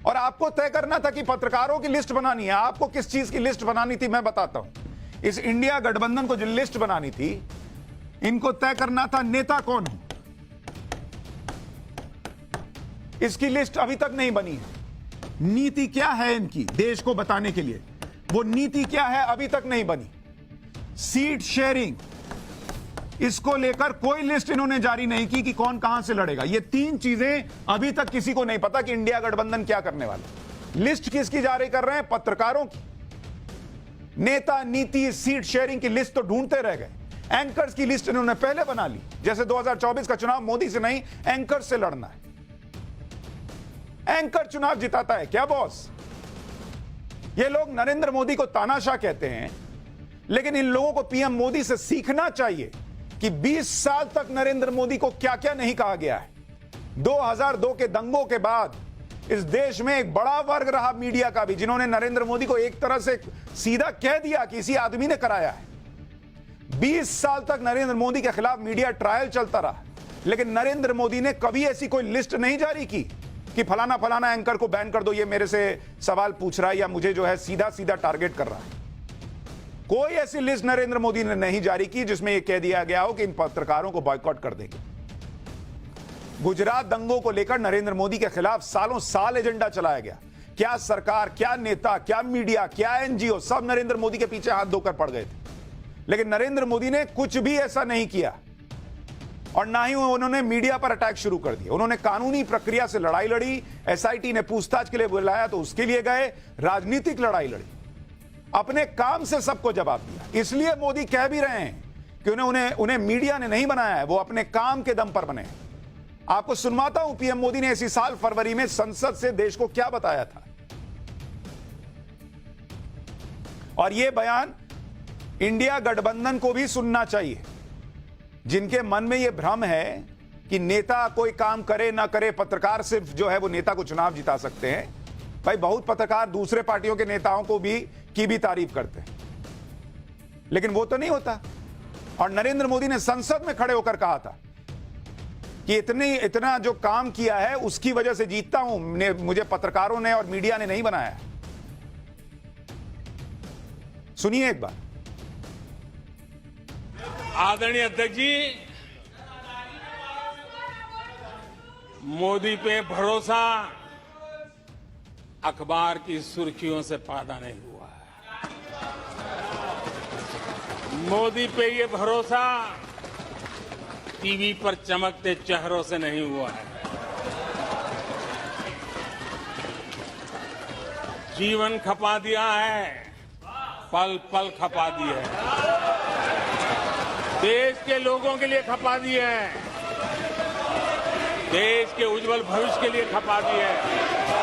और आपको तय करना था कि पत्रकारों की लिस्ट बनानी है। आपको किस चीज की लिस्ट बनानी थी मैं बताता हूं। इस इंडिया गठबंधन को जो लिस्ट बनानी थी, इनको तय करना था नेता कौन है। इसकी लिस्ट अभी तक नहीं बनी है। नीति क्या है इनकी देश को बताने के लिए, वो नीति क्या है अभी तक नहीं बनी। सीट शेयरिंग, इसको लेकर कोई लिस्ट इन्होंने जारी नहीं की कि कौन कहां से लड़ेगा। ये तीन चीजें अभी तक किसी को नहीं पता कि इंडिया गठबंधन क्या करने वाला। लिस्ट किसकी जारी कर रहे हैं? पत्रकारों की। नेता, नीति, सीट शेयरिंग की लिस्ट तो ढूंढते रह गए। एंकर्स की लिस्ट इन्होंने पहले बना ली। जैसे 2024 का चुनाव मोदी से नहीं, एंकर से लड़ना है। एंकर चुनाव जिताता है क्या बॉस? ये लोग नरेंद्र मोदी को तानाशाह कहते हैं, लेकिन इन लोगों को पीएम मोदी से सीखना चाहिए कि 20 साल तक नरेंद्र मोदी को क्या क्या नहीं कहा गया है। 2002 के दंगों के बाद इस देश में एक बड़ा वर्ग रहा मीडिया का भी, जिन्होंने नरेंद्र मोदी को एक तरह से सीधा कह दिया कि इसी आदमी ने कराया है। 20 साल तक नरेंद्र मोदी के खिलाफ मीडिया ट्रायल चलता रहा, लेकिन नरेंद्र मोदी ने कभी ऐसी कोई लिस्ट नहीं जारी की कि फलाना फलाना एंकर को बैन कर दो, ये मेरे से सवाल पूछ रहा है या मुझे जो है सीधा सीधा टारगेट कर रहा है। कोई ऐसी लिस्ट नरेंद्र मोदी ने नहीं जारी की जिसमें यह कह दिया गया हो कि इन पत्रकारों को बॉयकॉट कर देंगे। गुजरात दंगों को लेकर नरेंद्र मोदी के खिलाफ सालों साल एजेंडा चलाया गया। क्या सरकार, क्या नेता, क्या मीडिया, क्या एनजीओ, सब नरेंद्र मोदी के पीछे हाथ धोकर पड़ गए थे, लेकिन नरेंद्र मोदी ने कुछ भी ऐसा नहीं किया। और ना ही उन्होंने मीडिया पर अटैक शुरू कर दिया। उन्होंने कानूनी प्रक्रिया से लड़ाई लड़ी, एसआईटी ने पूछताछ के लिए बुलाया तो उसके लिए गए, राजनीतिक लड़ाई लड़ी, अपने काम से सबको जवाब दिया। इसलिए मोदी कह भी रहे हैं कि उन्हें मीडिया ने नहीं बनाया है, वो अपने काम के दम पर बने। आपको सुनवाता हूं पीएम मोदी ने इसी साल फरवरी में संसद से देश को क्या बताया था। और यह बयान इंडिया गठबंधन को भी सुनना चाहिए। जिनके मन में यह भ्रम है कि नेता कोई काम करे ना करे, पत्रकार सिर्फ जो है वो नेता को चुनाव जिता सकते हैं। भाई बहुत पत्रकार दूसरे पार्टियों के नेताओं को भी तारीफ करते हैं, लेकिन वो तो नहीं होता। और नरेंद्र मोदी ने संसद में खड़े होकर कहा था कि इतना जो काम किया है उसकी वजह से जीतता हूं, मुझे पत्रकारों ने और मीडिया ने नहीं बनाया। सुनिए एक बार। आदरणीय अध्यक्ष जी, मोदी पे भरोसा अखबार की सुर्खियों से पैदा नहीं हुआ है। मोदी पे ये भरोसा टीवी पर चमकते चेहरों से नहीं हुआ है। जीवन खपा दिया है, पल पल खपा दी है, देश के लोगों के लिए खपा दी है, देश के उज्जवल भविष्य के लिए खपा दी है।